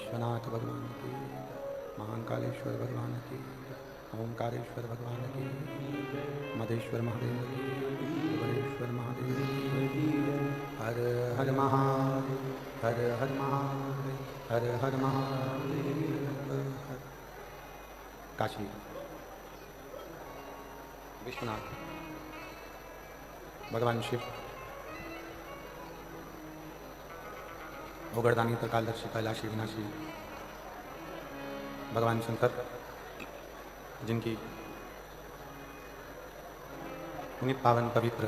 विश्वनाथ भगवान की, महाकालेश्वर भगवान की, ओंकारेश्वर भगवान की, मधेश्वर महादेव की, बड़ेश्वर महादेव की। हर हर महादेव, हर हर महादेव, हर हर महादेव। हर काशी विश्वनाथ भगवान शिव, भोगरदानी त्रिकालदर्शी कैलाशी विनाशी भगवान शंकर, जिनकी पुनीत पावन पवित्र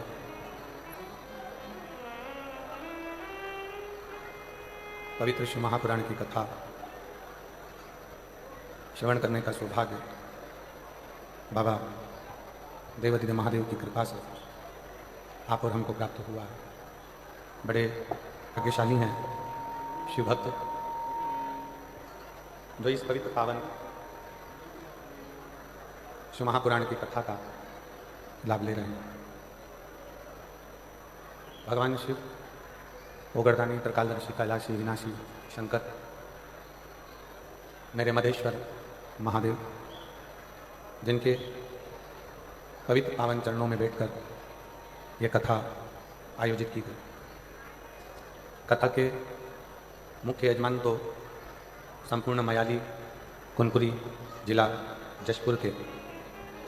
श्री महापुराण की कथा श्रवण करने का सौभाग्य बाबा देवाधिदेव महादेव की कृपा से आप और हमको प्राप्त हुआ है। बड़े भाग्यशाली हैं शिव भक्त जो इस पवित्र पावन शिव महापुराण की कथा का लाभ ले रहे हैं। भगवान शिव, भोगरदानी त्रिकालदर्शी कैलाशी विनाशी शंकर, मेरे मधेश्वर महादेव, जिनके पवित्र पावन चरणों में बैठकर यह कथा आयोजित की गई। कथा के मुख्य यजमान तो संपूर्ण मयाली कुनकुरी जिला जशपुर के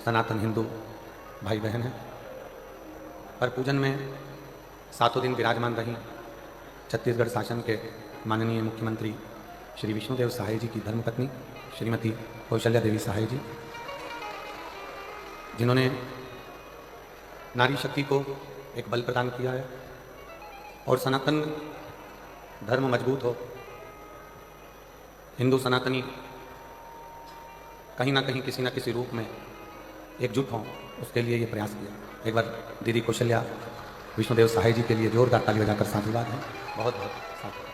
सनातन हिंदू भाई बहन हैं, पर पूजन में सातों दिन विराजमान रही छत्तीसगढ़ शासन के माननीय मुख्यमंत्री श्री विष्णुदेव सहाय जी की धर्मपत्नी श्रीमती कौशल्या देवी सहाय जी, जिन्होंने नारी शक्ति को एक बल प्रदान किया है और सनातन धर्म मजबूत हो, हिंदू सनातनी कहीं ना कहीं किसी न किसी रूप में एकजुट हों, उसके लिए ये प्रयास किया। एक बार दीदी कौशल्या विष्णुदेव सहाय जी के लिए जोरदार ताली बजाकर साधुवाद है। बहुत बहुत साधुवाद।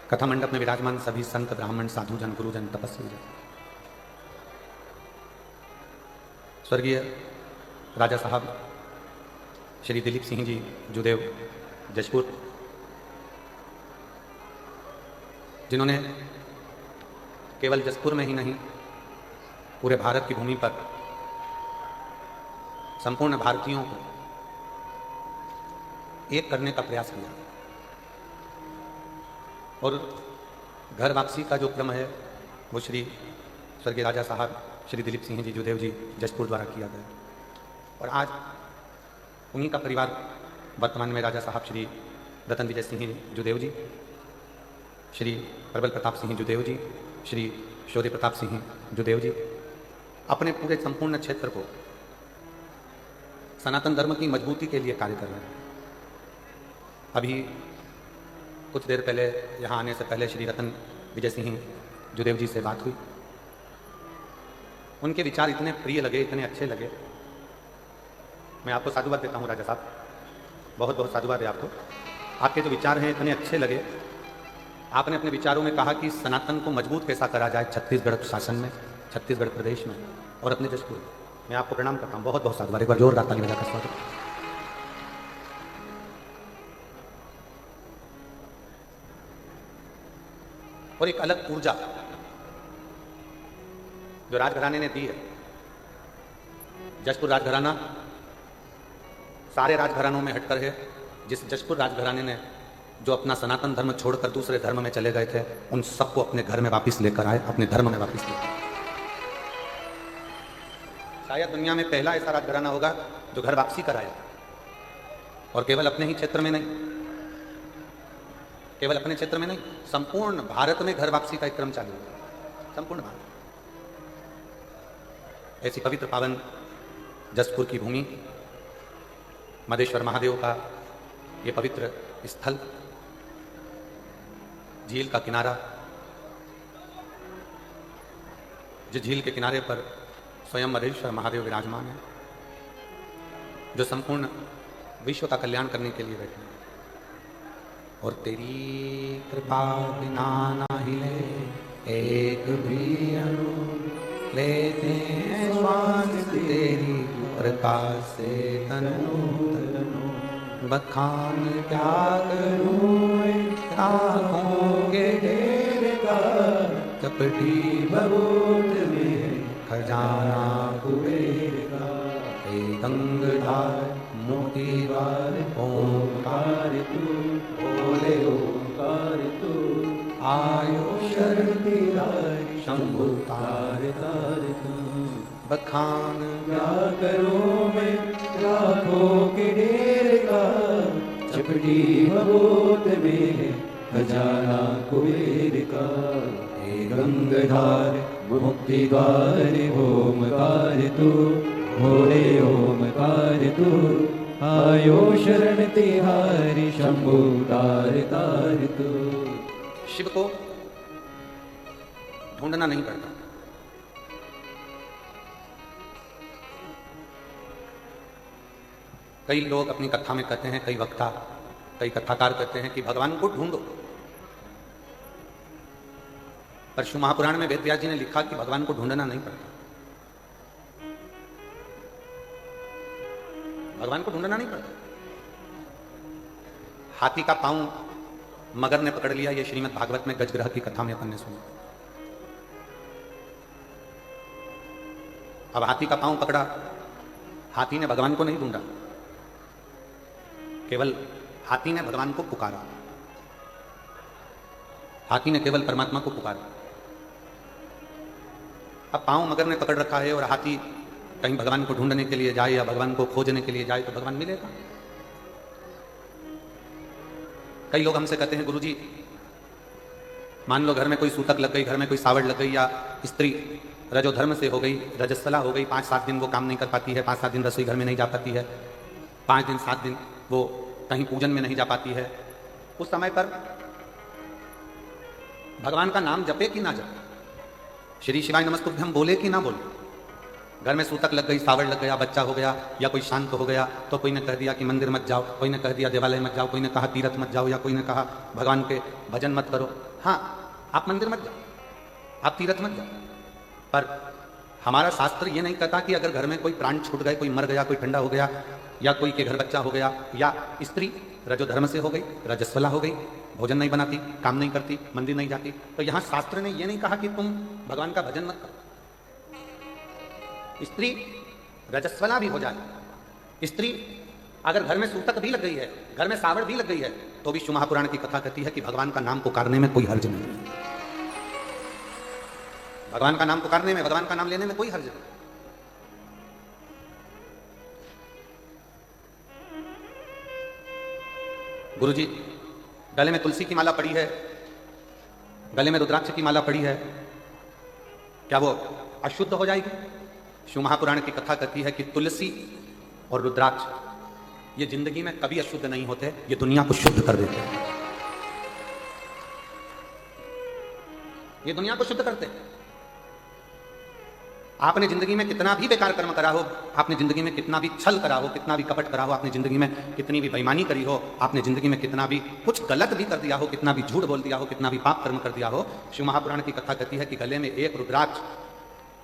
कथा मंडप में विराजमान सभी संत, ब्राह्मण, साधुजन, गुरुजन, तपस्वी जन, स्वर्गीय राजा साहब श्री दिलीप सिंह जी जुदेव जशपुर, जिन्होंने केवल जशपुर में ही नहीं पूरे भारत की भूमि पर संपूर्ण भारतीयों को एक करने का प्रयास किया और घर वापसी का जो क्रम है वो श्री स्वर्गीय राजा साहब श्री दिलीप सिंह जी जुदेव जी जशपुर द्वारा किया गया। और आज उन्हीं का परिवार वर्तमान में राजा साहब श्री रतन विजय सिंह जुदेव जी, श्री प्रबल प्रताप सिंह जुदेव जी, श्री शौर्य प्रताप सिंह जुदेव जी अपने पूरे संपूर्ण क्षेत्र को सनातन धर्म की मजबूती के लिए कार्य कर रहे हैं। अभी कुछ देर पहले यहाँ आने से पहले श्री रतन विजय सिंह जुदेव जी से बात हुई। उनके विचार इतने प्रिय लगे, इतने अच्छे लगे। मैं आपको साधुवाद देता हूँ राजा साहब, बहुत बहुत साधुवाद है आपको। आपके जो विचार हैं इतने अच्छे लगे। आपने अपने विचारों में कहा कि सनातन को मजबूत कैसा करा जाए छत्तीसगढ़ शासन में, छत्तीसगढ़ प्रदेश में और अपने जशपुर में। मैं आपको प्रणाम करता हूँ, बहुत बहुत साधुवाद। एक बार जोरदार ताली बजाकर स्वागत। और एक अलग ऊर्जा जो राजघराने ने दी है। जशपुर राजघराना सारे राजघरानों में हटकर है। जिस जशपुर राजघराने ने जो अपना सनातन धर्म छोड़कर दूसरे धर्म में चले गए थे, उन सबको अपने घर में वापस लेकर आए, अपने धर्म में वापस लेकर। शायद दुनिया में पहला ऐसा राजघराना होगा जो घर वापसी कराया, और केवल अपने ही क्षेत्र में नहीं, केवल अपने क्षेत्र में नहीं, संपूर्ण भारत में घर वापसी का एक क्रम चालू हुआ, संपूर्ण भारत। ऐसी पवित्र पावन जशपुर की भूमि, मधेश्वर महादेव का ये पवित्र स्थल, झील का किनारा, जिस झील के किनारे पर स्वयं मधेश्वर महादेव विराजमान है, जो संपूर्ण विश्व का कल्याण करने के लिए बैठे हैं। और तेरी कृपा बिना ना हिले एक भी अणु, लेते हैं श्वास तेरी प्रकाश से तनु तनु, बखान क्या करूं आँखों के ढेर का चपटी भभूत में खजाना कुबेर का, हे गंगाधार मोती द्वार ओंकार तू, बोले ओंकार तू, आयो शरण तिहारी शंभु तार तार तू। बखान क्या करूं मैं लाखों के ढेर का, चपटी भभूत में खजाना कुबेर का, हे गंगाधार मुक्ति द्वार ओमकार तू, भोले ओमकार तू, आयो शरण तिहारी शंभु तार तार तू। शिव को ढूंढना नहीं पड़ता। कई लोग अपनी कथा में कहते हैं, कई वक्ता कई कथाकार कहते हैं कि भगवान को ढूंढो, पर शिव महापुराण में वेद व्यास जी ने लिखा कि भगवान को ढूंढना नहीं पड़ता। भगवान को ढूंढना नहीं पड़ता। हाथी का पांव मगर ने पकड़ लिया, ये श्रीमद् भागवत में गजग्रह की कथा में अपन ने सुना। अब हाथी का पांव पकड़ा, हाथी ने भगवान को नहीं ढूंढा, केवल हाथी ने भगवान को पुकारा, हाथी ने केवल परमात्मा को पुकारा। अब पांव मगर ने पकड़ रखा है और हाथी कहीं भगवान को ढूंढने के लिए जाए या भगवान को खोजने के लिए जाए तो भगवान मिलेगा। कई लोग हमसे कहते हैं, गुरुजी मान लो घर में कोई सूतक लग गई, घर में कोई सावड़ लग गई, या स्त्री रजोधर्म से हो गई, रजस्वला हो गई, 5-7 दिन वो काम नहीं कर पाती है, 5-7 दिन रसोई घर में नहीं जा पाती है, 5 दिन 7 दिन वो कहीं पूजन में नहीं जा पाती है। उस समय पर भगवान का नाम जपे कि ना जपे, श्री शिवाय नमस्तुभ्यम बोले कि ना बोले। घर में सूतक लग गई, सावड़ लग गया, बच्चा हो गया या कोई शांत हो गया, तो कोई ने कह दिया कि मंदिर मत जाओ, कोई ने कह दिया देवालय मत जाओ, कोई ने कहा तीर्थ मत जाओ, या कोई ने कहा भगवान के भजन मत करो। हाँ, आप मंदिर मत जाओ, आप तीर्थ मत जाओ, पर हमारा शास्त्र ये नहीं कहता कि अगर घर में कोई प्राण छूट गए, कोई मर गया, कोई ठंडा हो गया, या कोई के घर बच्चा हो गया, या स्त्री रजोधर्म से हो गई, रजस्वला हो गई, भोजन नहीं बनाती, काम नहीं करती, मंदिर नहीं जाती, तो यहां शास्त्र ने यह नहीं कहा कि तुम भगवान का भजन मत करो। स्त्री रजस्वला भी हो जाए, स्त्री अगर घर में सूतक भी लग गई है, घर में सावड़ भी लग गई है, तो भी शिव महापुराण की कथा कहती है कि भगवान का नाम पुकारने में कोई हर्ज नहीं। भगवान का नाम पुकारने में, भगवान का नाम लेने में कोई हर्ज नहीं। गुरुजी गले में तुलसी की माला पड़ी है, गले में रुद्राक्ष की माला पड़ी है, क्या वो अशुद्ध हो जाएगी? शिव महापुराण की कथा कहती है कि तुलसी और रुद्राक्ष ये जिंदगी में कभी अशुद्ध नहीं होते, ये दुनिया को शुद्ध कर देते हैं, ये दुनिया को शुद्ध करते हैं। आपने जिंदगी में कितना भी बेकार कर्म करा हो, आपने जिंदगी में कितना भी छल करा हो, कितना भी कपट करा हो, आपने जिंदगी में कितनी भी बेईमानी करी हो, आपने जिंदगी में कितना भी कुछ गलत भी कर दिया हो, कितना भी झूठ बोल दिया हो, कितना भी पाप कर्म कर दिया हो, शिव महापुराण की कथा कहती है कि गले में एक रुद्राक्ष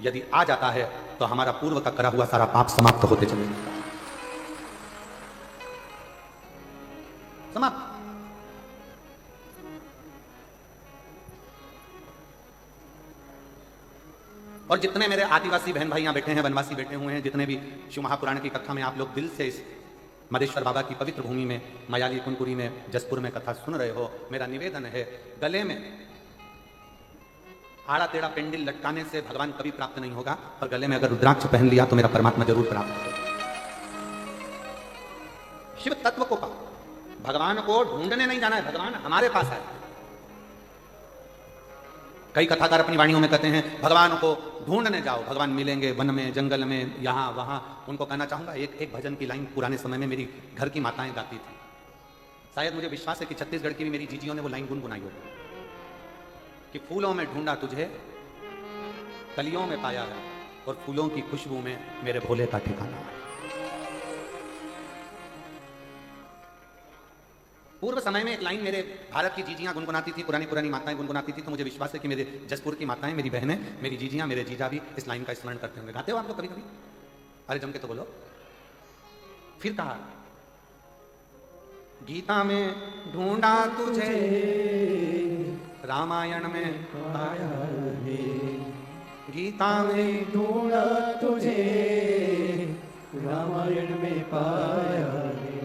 यदि आ जाता है तो हमारा पूर्व का करा हुआ सारा पाप समाप्त होते चले जाता है, समाप्त। और जितने मेरे आदिवासी बहन भाई यहाँ बैठे हैं, वनवासी बैठे हुए हैं, जितने भी शिव महापुराण की कथा में आप लोग दिल से इस मदेश्वर बाबा की पवित्र भूमि में, मयाली कुनकुरी में, जसपुर में कथा सुन रहे हो, मेरा निवेदन है, गले में आड़ा टेढ़ा पेंडिल लटकाने से भगवान कभी प्राप्त नहीं होगा, और गले में अगर रुद्राक्ष पहन लिया तो मेरा परमात्मा जरूर प्राप्त होगा। शिव तत्व को पाओ, भगवान को ढूंढने नहीं जाना है, भगवान हमारे पास है। कई कथाकार अपनी वाणियों में कहते हैं भगवान को ढूंढने जाओ, भगवान मिलेंगे वन में, जंगल में, यहाँ वहां। उनको कहना चाहूंगा, एक भजन की लाइन पुराने समय में मेरी घर की माताएं गाती थी, शायद मुझे विश्वास है कि छत्तीसगढ़ की भी मेरी जीजियों ने वो लाइन गुनगुनाई होगी कि फूलों में ढूंढा तुझे, कलियों में पाया है, और फूलों की खुशबू में मेरे भोले का ठिकाना है। पूर्व समय में एक लाइन मेरे भारत की जीजियां गुनगुनाती थी, पुरानी पुरानी माताएं गुनगुनाती थी, तो मुझे विश्वास है कि मेरे जसपुर की माताएं, मेरी बहनें, मेरी जीजियां, मेरे जीजा भी इस लाइन का स्मरण करते होंगे। गाते हो आप लोग कभी कभी? अरे जम के तो बोलो। फिर कहा, गीता में ढूंढा तुझे रामायण में पाया रे, गीता में ढूंढा तुझे रामायण में पाया रे,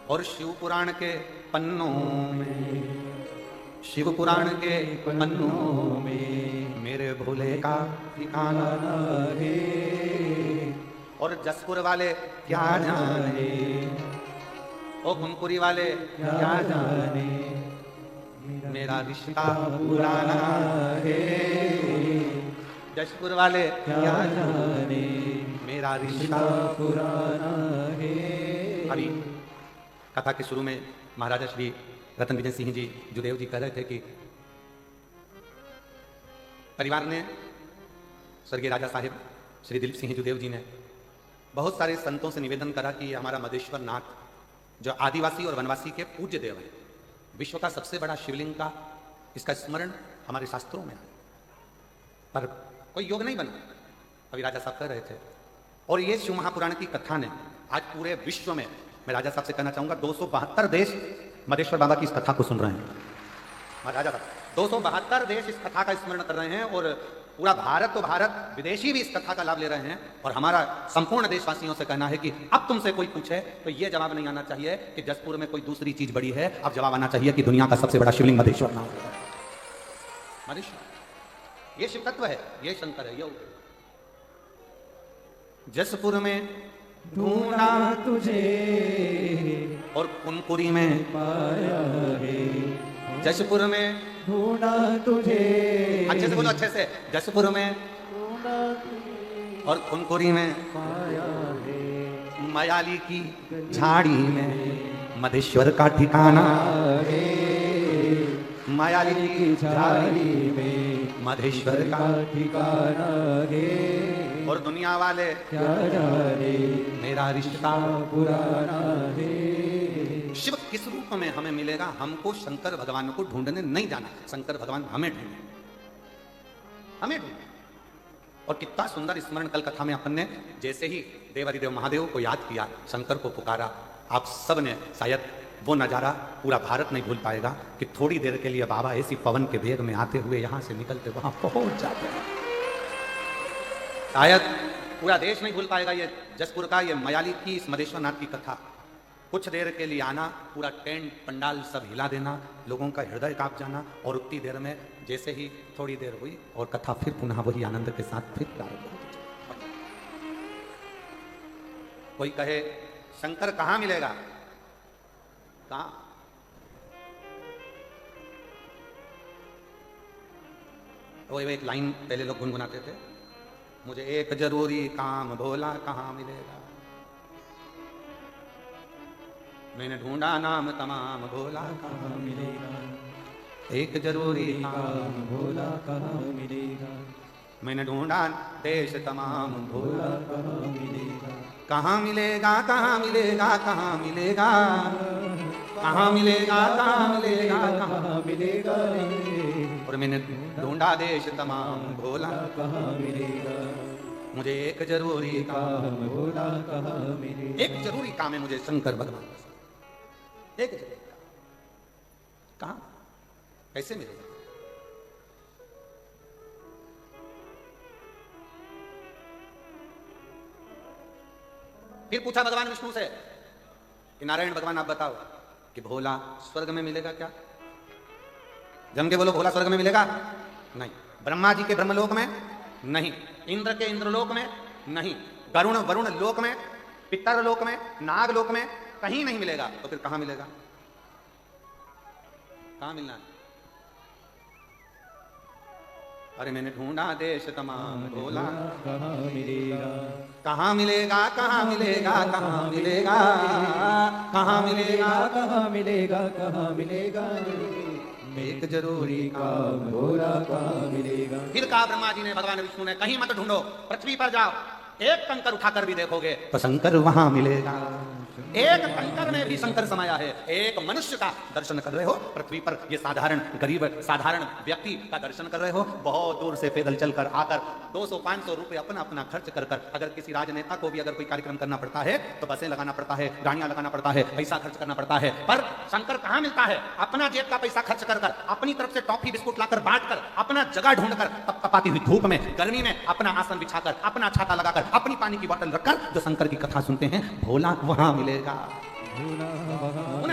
और शिव पुराण के पन्नों में, शिव पुराण के पन्नों में मेरे भोले का ठिकाना रे, और जसपुर वाले क्या जाने, ओ कुनकुरी वाले क्या जाने, मेरा रिश्ता पुराना है। जसपुर वाले क्या जाने, मेरा रिश्ता पुराना है। अभी कथा के शुरू में महाराजा श्री रतन विजय सिंह जी जुदेव जी कह रहे थे कि परिवार ने, स्वर्गीय राजा साहिब श्री दिलीप सिंह जुदेव जी ने बहुत सारे संतों से निवेदन करा कि ये हमारा मदेश्वर नाथ जो आदिवासी और वनवासी के पूज्य देव है, विश्व का सबसे बड़ा शिवलिंग का इसका स्मरण हमारे शास्त्रों में है, पर कोई योग नहीं बना। अभी राजा साहब कह रहे थे, और ये शिव महापुराण की कथा ने आज पूरे विश्व में, मैं राजा साहब से कहना चाहूंगा 272 देश मदेश्वर बाबा की इस कथा को सुन रहे हैं। राजा साहब 272 देश इस कथा का स्मरण कर रहे हैं, और पूरा भारत तो भारत, विदेशी भी इस कथा का लाभ ले रहे हैं। और हमारा संपूर्ण देशवासियों से कहना है कि अब तुमसे कोई पूछे तो ये जवाब नहीं आना चाहिए कि जसपुर में कोई दूसरी चीज बड़ी है, अब जवाब आना चाहिए कि दुनिया का सबसे बड़ा शिवलिंग मदेश्वर नाम है। मदेश्वर ये शिव तत्व है, ये शंकर है। ये जसपुर में ढूंढा तुझे और कुनकुरी में पाया रे, जसपुर में ढूंढा तुझे, अच्छे से बोलो, अच्छे से। जसपुर में ढूंढा तुझे और कुनकुरी में पाया रे, मयाली की झाड़ी में मदेश्वर का ठिकाना रे, मयाली की झाड़ी में मधेश्वर का ठिकाना रे, और दुनिया वाले क्या जाने मेरा रिश्ता पुराना रे। शिव किस रूप में हमें मिलेगा, हमको शंकर भगवान को ढूंढने नहीं जाना, शंकर भगवान हमें ढूंढे, हमें ढूंढे। और कितना सुंदर स्मरण कल कथा में अपन ने जैसे ही देवादिदेव महादेव को याद किया, शंकर को पुकारा, आप सब ने शायद वो नजारा पूरा भारत नहीं भूल पाएगा कि थोड़ी देर के लिए बाबा ऐसी पवन के वेग में आते हुए यहां से निकलते वहां पहुंच जाते हैं। शायद पूरा देश नहीं भूल पाएगा ये जसपुर का, ये मयाली की इस मदेश्वर नाथ की कथा। कुछ देर के लिए आना, पूरा टेंट पंडाल सब हिला देना, लोगों का हृदय कांप जाना, और उतनी देर में जैसे ही थोड़ी देर हुई और कथा फिर पुनः वही आनंद के साथ फिर प्रारंभ हो गई। कोई कहे शंकर कहां मिलेगा, कहां? वो एक लाइन पहले लोग गुनगुनाते थे, मुझे एक जरूरी काम भोला कहां मिलेगा, मैंने ढूंढा नाम तमाम भोला कहां मिलेगा, एक जरूरी काम भोला कहाँ मिलेगा, मैंने ढूंढा देश तमाम भोला कहाँ मिलेगा, कहाँ मिलेगा, कहाँ मिलेगा, कहाँ मिलेगा, कहाँ मिलेगा, कहाँ मिलेगा, कहाँ मिलेगा, और मैंने ढूंढा देश तमाम भोला कहाँ मिलेगा, मुझे एक जरूरी काम, भोला कहाँ मिलेगा, एक जरूरी काम है मुझे शंकर भगवान, एक जरूरी काम। कहाँ, कैसे मिलेगा? फिर पूछा भगवान विष्णु से कि नारायण भगवान आप बताओ कि भोला स्वर्ग में मिलेगा क्या? जम के बोलो, भोला स्वर्ग में मिलेगा? नहीं। ब्रह्मा जी के ब्रह्मलोक में नहीं, इंद्र के इंद्रलोक में नहीं, वरुण वरुण लोक में, पितर लोक में, नाग लोक में कहीं नहीं मिलेगा। तो फिर कहां मिलेगा? कहां मिलना है? अरे मैंने ढूंढा देश तमाम भोला कहाँ मिलेगा, कहाँ मिलेगा, कहाँ मिलेगा, कहाँ मिलेगा, कहाँ मिलेगा, कहाँ मिलेगा, कहाँ मिलेगा, एक जरूरी काम भोला कहाँ मिलेगा। फिर कहा ब्रह्मा जी ने, भगवान विष्णु ने, कहीं मत ढूंढो, पृथ्वी पर जाओ, एक कंकर उठाकर भी देखोगे तो शंकर वहां मिलेगा। एक कंकर में भी शंकर समाया है। एक मनुष्य का दर्शन कर रहे हो पृथ्वी पर, ये साधारण गरीब साधारण व्यक्ति का दर्शन कर रहे हो। बहुत दूर से पैदल चलकर आकर 200-500 रुपए अपना अपना खर्च कर कर अगर किसी राजनेता को भी अगर कोई कार्यक्रम करना पड़ता है तो बसें लगाना पड़ता है, गाड़ियां लगाना पड़ता है, पैसा खर्च करना पड़ता है। पर शंकर कहां मिलता है? अपना जेब का पैसा खर्च कर कर, अपनी तरफ से टॉफी बिस्कुट लाकर बांट कर, अपना जगह ढूंढकर, तपतपाती हुई धूप में गर्मी में अपना आसन बिछाकर, अपना छाता लगाकर, अपनी पानी की बोतल रखकर जो शंकर की कथा सुनते हैं, भोला वहां मिलेगा। उन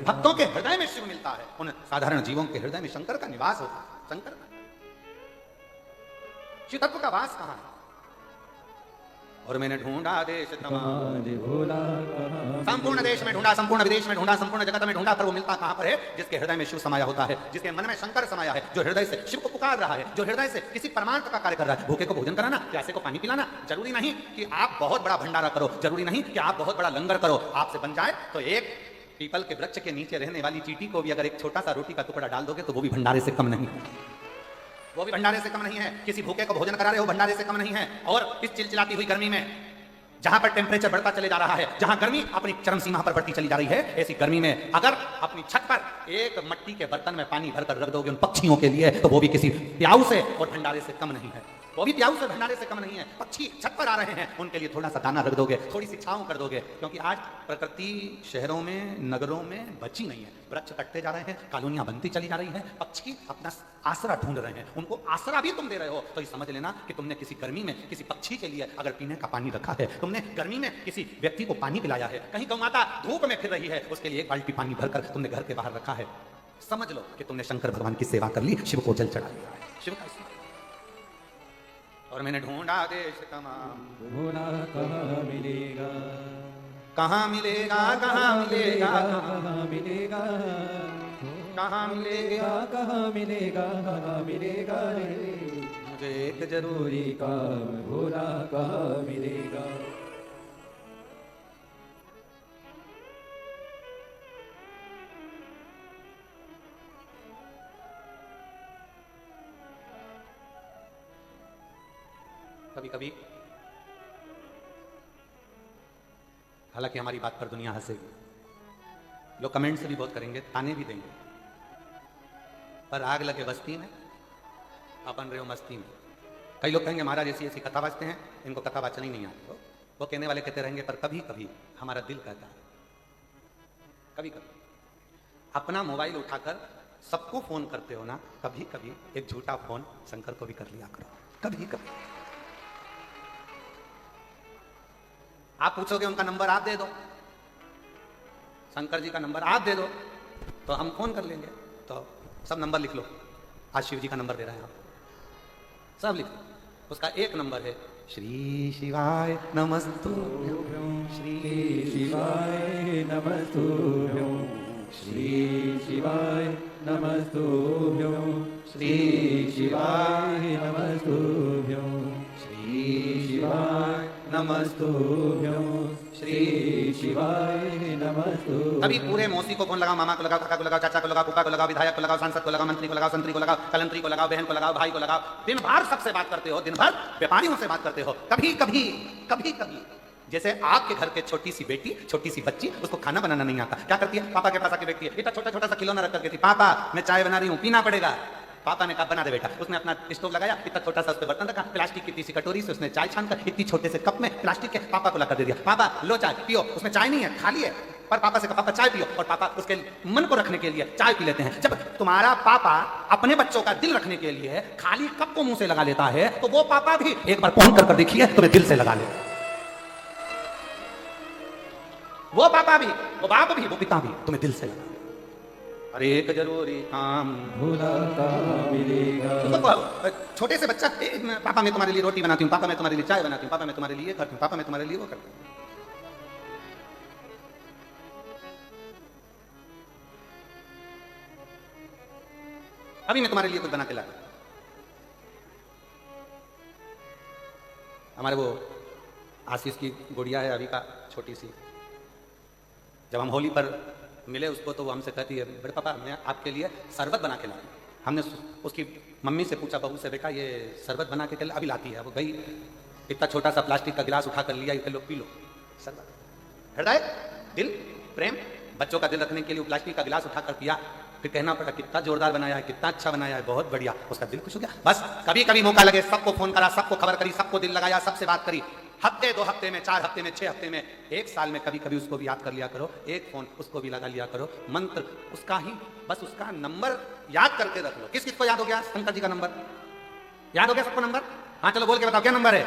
भक्तों के हृदय में शिव मिलता है, उन साधारण जीवों के हृदय में शंकर का निवास होता है। शंकर शिव तत्व का वास कहां है? और मैंने ढूंढा देश तमाम, संपूर्ण देश में ढूंढा, संपूर्ण विदेश में ढूंढा, संपूर्ण जगत में ढूंढा, पर वो मिलता कहां पर है? जिसके हृदय में शिव समाया होता है, जिसके मन में शंकर समाया है, जो हृदय से शिव को पुकार रहा है, जो हृदय से किसी परमार्थ का कार्य कर रहा है। भूखे को भोजन कराना, प्यासे को पानी पिलाना। जरूरी नहीं कि आप बहुत बड़ा भंडारा करो, जरूरी नहीं कि आप बहुत बड़ा लंगर करो। आपसे बन जाए तो एक पीपल के वृक्ष के नीचे रहने वाली चींटी को भी अगर एक छोटा सा रोटी का टुकड़ा डाल दोगे तो वो भी भंडारे से कम नहीं है, वो भी भंडारे से कम नहीं है। किसी भूखे को भोजन करा रहे हो, भंडारे से कम नहीं है। और इस चिलचिलाती हुई गर्मी में जहां पर टेम्परेचर बढ़ता चले जा रहा है, जहां गर्मी अपनी चरम सीमा पर बढ़ती चली जा रही है, ऐसी गर्मी में अगर अपनी छत पर एक मिट्टी के बर्तन में पानी भरकर रख दोगे उन पक्षियों के लिए, तो वो भी किसी प्याऊ से और भंडारे से कम नहीं है, वो भी प्याऊ से भंडारे से कम नहीं है। पक्षी छत पर आ रहे हैं, उनके लिए थोड़ा सा दाना रख दोगे, थोड़ी सी छांव कर दोगे, क्योंकि आज प्रकृति शहरों में नगरों में बची नहीं है। वृक्ष कटते जा रहे हैं, कॉलोनियां बनती चली जा रही है, पक्षी अपना आसरा ढूंढ रहे हैं, उनको आसरा भी तुम दे रहे हो। तो ये समझ लेना कि तुमने किसी गर्मी में किसी पक्षी के लिए अगर पीने का पानी रखा है, तुमने गर्मी में किसी व्यक्ति को पानी पिलाया है, कहीं गौ माता धूप में फिर रही है, उसके लिए एक बाल्टी पानी भरकर तुमने घर के बाहर रखा है, समझ लो कि तुमने शंकर भगवान की सेवा कर ली, शिव को जल चढ़ा दिया है। शिव का और मैंने ढूंढा देश तमाम, भोला कहाँ मिलेगा, कहाँ मिलेगा, कहाँ मिलेगा, कहाँ मिलेगा, कहाँ मिलेगा, कहाँ मिलेगा, कहाँ मिलेगा रे, मुझे एक जरूरी काम भोला कहाँ मिलेगा। कभी कभी हालांकि हमारी बात पर दुनिया हंसेगी, लोग कमेंट से भी बहुत करेंगे, ताने भी देंगे, पर आग लगे बस्ती में अपन रहे हो मस्ती में। कई लोग कहेंगे महाराज ऐसी ऐसी कथा वाचते हैं, इनको कथा वाचना ही नहीं आती। वो कहने वाले कहते रहेंगे, पर कभी कभी हमारा दिल कहता है, कभी कभी अपना मोबाइल उठाकर सबको फोन करते हो ना, कभी कभी एक झूठा फोन शंकर को भी कर लिया करो, कभी कभी। आप पूछोगे उनका नंबर आप दे दो, शंकर जी का नंबर आप दे दो तो हम फोन कर लेंगे। तो सब नंबर लिख लो, आज शिव जी का नंबर दे रहे हैं आप, सब लिख लो। उसका एक नंबर है श्री शिवाय नमस्तुभ्यं, श्री शिवाय नमस्तुभ्यं, श्री शिवाय नमस्तुभ्यं, श्री शिवाय नमस्तुभ्यं, श्री शिवाय नमस्तुभ्यं, श्री शिवाय नमस्तुभ्यं। तभी पूरे मौसी को फोन लगाओ, मामा को लगाओ, काका को लगाओ, चाचा को लगाओ, फूफा को लगाओ, विधायक को लगाओ, सांसद को लगाओ, मंत्री को लगाओ, संतरी को लगाओ, कलंतरी को लगाओ, बहन को लगाओ, भाई को लगाओ। दिन भर सबसे बात करते हो, दिन भर व्यापारियों से बात करते हो। कभी कभी कभी कभी जैसे आपके घर के छोटी सी बेटी, छोटी सी बच्ची, उसको खाना बनाना नहीं आता, क्या करती है? पापा के पास आके बैठती है, इतना छोटा छोटा सा खिलौना रख करके, पापा मैं चाय बना रही हूँ, पीना पड़ेगा। पापा ने कहा बना दे बेटा। उसने अपना स्टोव लगाया, इतना छोटा सा उस पर बर्तन रखा, प्लास्टिक की तीसी कटोरी से उसने चाय छानकर इतनी छोटे से कप में प्लास्टिक के पापा को लाकर दे दिया। पापा लो चाय पियो। उसमें चाय नहीं है, खाली है, पर पापा से कहा पापा चाय पियो, और पापा उसके मन को रखने के लिए चाय पी लेते हैं। जब तुम्हारा पापा अपने बच्चों का दिल रखने के लिए खाली कप को मुंह से लगा लेता है, तो वो पापा भी एक बार फोन कर देखिए तुम्हें दिल से लगा ले। वो पापा भी, वो बाप भी, वो पिता भी तुम्हें दिल से लगा। अरे एक जरूरी काम भोला कहाँ मिलेगा। तो छोटे से बच्चा, पापा मैं तुम्हारे लिए रोटी बनाती हूँ, पापा मैं तुम्हारे लिए चाय बनाती हूँ, पापा मैं तुम्हारे लिए करती हूँ, पापा मैं तुम्हारे लिए वो करती हूँ। अभी मैं तुम्हारे लिए कुछ बना के लाता। हमारे वो आशीष की गुड़िया है अभी का, छोटी सी, जब हम होली पर मिले उसको तो वो हमसे कहती है, बड़े पापा मैं आपके लिए शरबत बना के लाई। हमने उसकी मम्मी से पूछा, बहू से, बेटा ये शरबत बना के अभी लाती है? वो गई, इतना छोटा सा प्लास्टिक का गिलास उठा कर लिया, ये लो पी लो शरबत। हृदय दिल, प्रेम, बच्चों का दिल रखने के लिए प्लास्टिक का गिलास उठाकर पिया, फिर कहना पड़ा कितना जोरदार बनाया है, कितना अच्छा बनाया है, बहुत बढ़िया, उसका दिल खुश हो गया। बस कभी कभी मौका लगे सबको फोन करा, सबको खबर करी, सबको दिल लगाया, सबसे बात करी, हफ्ते 2 हफ्ते में, 4 हफ्ते में, 6 हफ्ते में, 1 साल में कभी कभी उसको भी याद कर लिया करो, एक फोन उसको भी लगा लिया करो, मंत्र उसका ही, बस उसका नंबर याद करके रख लो। किस किस को याद हो गया शंकर जी का नंबर? याद हो गया सबको नंबर? हाँ चलो बोल के बताओ क्या नंबर है?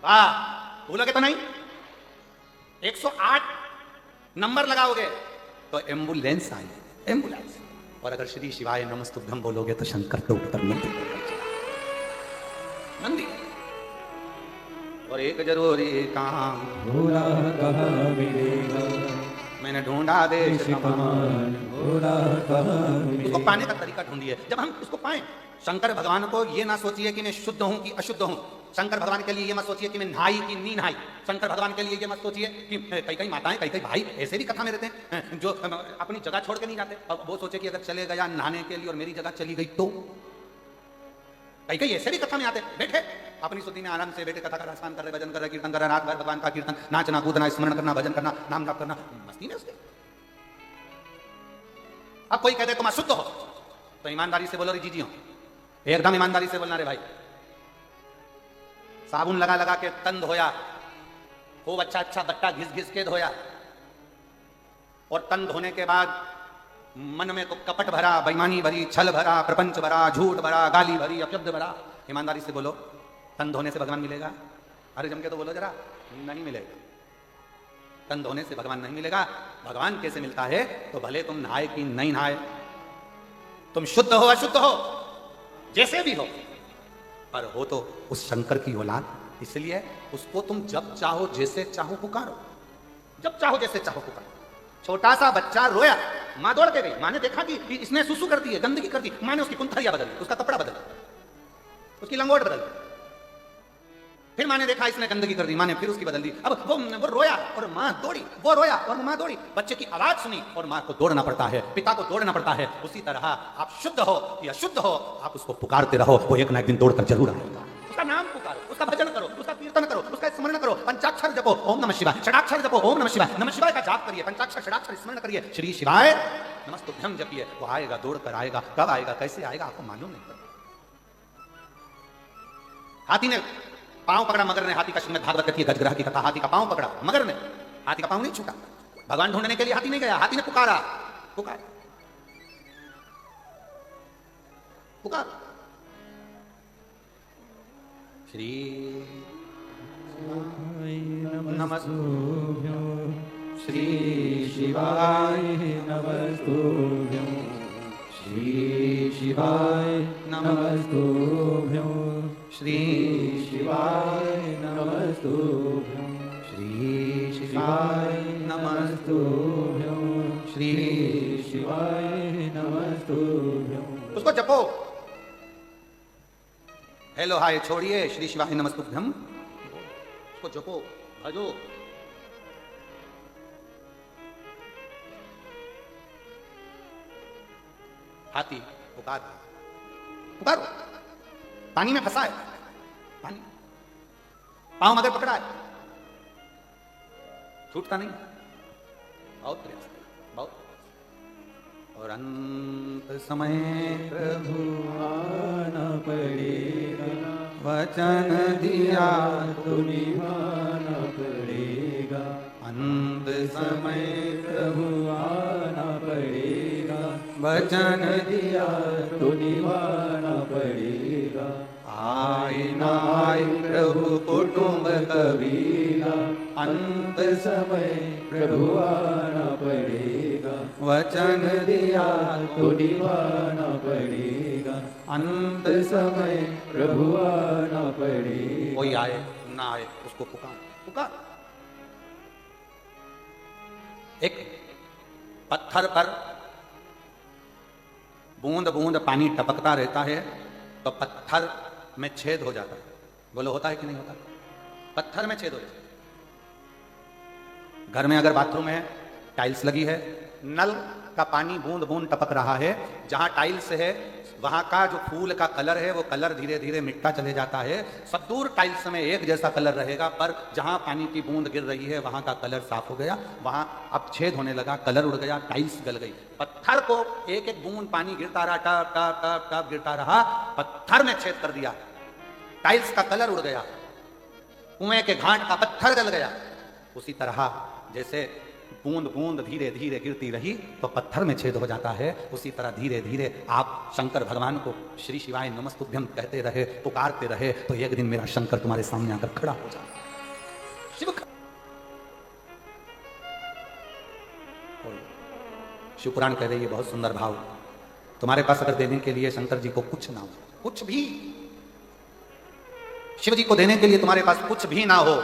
वाह, भूलोगे तो नहीं? 108 नंबर लगाओगे तो एम्बुलेंस आई, एम्बुलेंस। और अगर श्री शिवाय नमस्तुभ्यम बोलोगे तो शंकर तो उत्तर नंदी, नंदी। और एक जरूरी काम भोला कहाँ मिलेगा, मैंने ढूंढा देश तमाम, भोला कहाँ उसको मिलेगा। पाने का तरीका ढूंढिए। जब हम उसको पाएं, शंकर भगवान को ये ना सोचिए कि मैं शुद्ध हूं कि अशुद्ध हूं। शंकर भगवान के लिए ये मत सोचिए कि मैं नहाई कि नहीं नहाई। शंकर भगवान के लिए ये मत सोचिए कि कई कई माताएं, कई कई भाई ऐसे भी कथा में रहते हैं जो अपनी जगह छोड़ के नहीं जाते। अब वो सोचे कि अगर चले गया नहाने के लिए और मेरी जगह चली गई तो। कई कई ऐसे भी कथा में आते, बैठे अपनी सुधी में आराम से बैठे कथा का स्नान कर रहे, भजन कर रहे, कीर्तन कर रहे, रात भर भगवान का कीर्तन, नाचना कूदना, स्मरण करना, भजन करना, नाम जाप करना, मस्ती में उसके। अब कोई कहते तुम अशुद्ध हो तो ईमानदारी से बोलो रे जीजी हो, एकदम ईमानदारी से बोलना रे भाई। साबुन लगा लगा के तन धोया, खूब अच्छा अच्छा बट्टा घिस घिस के धोया, और तन धोने के बाद मन में तो कपट भरा, बेईमानी भरी, छल भरा, प्रपंच भरा, झूठ भरा, गाली भरी, अपशब्द भरा। ईमानदारी से बोलो, तन धोने से भगवान मिलेगा? अरे जम के तो बोलो जरा, नहीं मिलेगा। तन धोने से भगवान नहीं मिलेगा। भगवान कैसे मिलता है? तो भले तुम नहाए कि नहीं नहाए, तुम शुद्ध हो अशुद्ध हो, जैसे भी हो, पर हो तो उस शंकर की औलाद। इसलिए उसको तुम जब चाहो जैसे चाहो पुकारो, जब चाहो जैसे चाहो पुकारो। छोटा सा बच्चा रोया, मां दौड़ के गई, मां ने देखा कि इसने सुसु कर दी है, गंदगी कर दी, मां ने उसकी कुंथरिया बदल दी, उसका कपड़ा बदल दिया, उसकी लंगोट बदल दी। फिर मां ने देखा इसने गंदगी कर दी, मां ने फिर उसकी बदल दी। अब वो रोया और मां दौड़ी, वो रोया और मां दौड़ी। बच्चे की आवाज सुनी और मां को दौड़ना पड़ता है, पिता को दौड़ना पड़ता है। उसी तरह आप शुद्ध हो या अशुद्ध हो, आप उसको पुकारते रहो, वो एक ना एक दिन दौड़कर जरूर आएगा। उसका नाम पुकारो, उसका भजन करो, उसका कीर्तन करो, उसका स्मरण करो, पंचाक्षर जपो, ओम नमः शिवाय, षडाक्षर जपो, ओम नमः शिवाय, नमः शिवाय का जाप करिए, पंचाक्षर षडाक्षर स्मरण करिए, श्री शिवाय नमस्तुभ्यम जपिए। वो आएगा, दौड़कर आएगा। कब आएगा, कैसे आएगा, आपको मालूम नहीं। हाथी ने पांव पकड़ा मगर ने, हाथी का श्रीमद् भागवत कहती है गजग्रह की कथा, हाथी का पांव पकड़ा मगर ने, हाथी का पांव नहीं छूटा। भगवान ढूंढने के लिए हाथी नहीं गया, हाथी ने पुकारा, पुकार पुकार। श्री नमस्तुभ्यं, श्री शिवाय नमस्तुभ्यं, श्री शिवाय नमस्तुभ्यं, श्री शिवाय नमस्तुभ्यं, श्री शिवाय नमस्तुभ्यं, श्री शिवाय नमस्तुभ्यं। उसको जपो। हेलो हाय छोड़िए, श्री शिवाय नमस्तुभ्यम उसको जपो, भजो। हाथी पुकार पुकारो, पानी में फंसा है, पानी, पांव मगर पकड़ा है, छूटता नहीं, बहुत प्रयास, बहुत। और अंत समय प्रभु आना पड़ेगा, वचन दिया तो निभाना पड़ेगा। अंत समय प्रभु आना पड़ेगा, वचन दिया तो निभाना पड़ेगा। आए ना आए प्रभु कुटुंब कबीरा, अंत समय प्रभु आना पड़ेगा, वचन दिया तो निभाना पड़ेगा। अंत समय प्रभु आना पड़ेगा। कोई आए ना आए उसको पुकार पुकार। एक पत्थर पर बूंद बूंद पानी टपकता रहता है तो पत्थर में छेद हो जाता है। बोलो होता है कि नहीं होता? पत्थर में छेद हो जाता है। घर में अगर बाथरूम है, टाइल्स लगी है, नल का पानी बूंद बूंद टपक रहा है। जहां टाइल्स है वहां का जो फूल का कलर है वो कलर धीरे धीरे मिटता चले जाता है। सब दूर टाइल्स में एक जैसा कलर रहेगा, पर जहां पानी की बूंद गिर रही है वहां का कलर साफ हो गया, वहां अब छेद होने लगा, कलर उड़ गया, टाइल्स गल गई। पत्थर को एक एक बूंद पानी गिरता रहा, टप टप टप टप गिरता रहा, पत्थर में छेद कर दिया, टाइल्स का कलर उड़ गया, कुएं के घाट का पत्थर गल गया। उसी तरह जैसे बूंद बूंद धीरे धीरे गिरती रही तो पत्थर में छेद हो जाता है, उसी तरह धीरे धीरे आप शंकर भगवान को श्री शिवाय नमस्तुभ्यम कहते रहे, पुकारते रहे, तो एक दिन मेरा शंकर तुम्हारे सामने आकर खड़ा हो जाएगा। शिव शिवपुराण कह रही है बहुत सुंदर भाव, तुम्हारे पास अगर देने के लिए शंकर जी को कुछ ना हो, कुछ भी, शिव जी को देने के लिए तुम्हारे पास कुछ भी ना हो,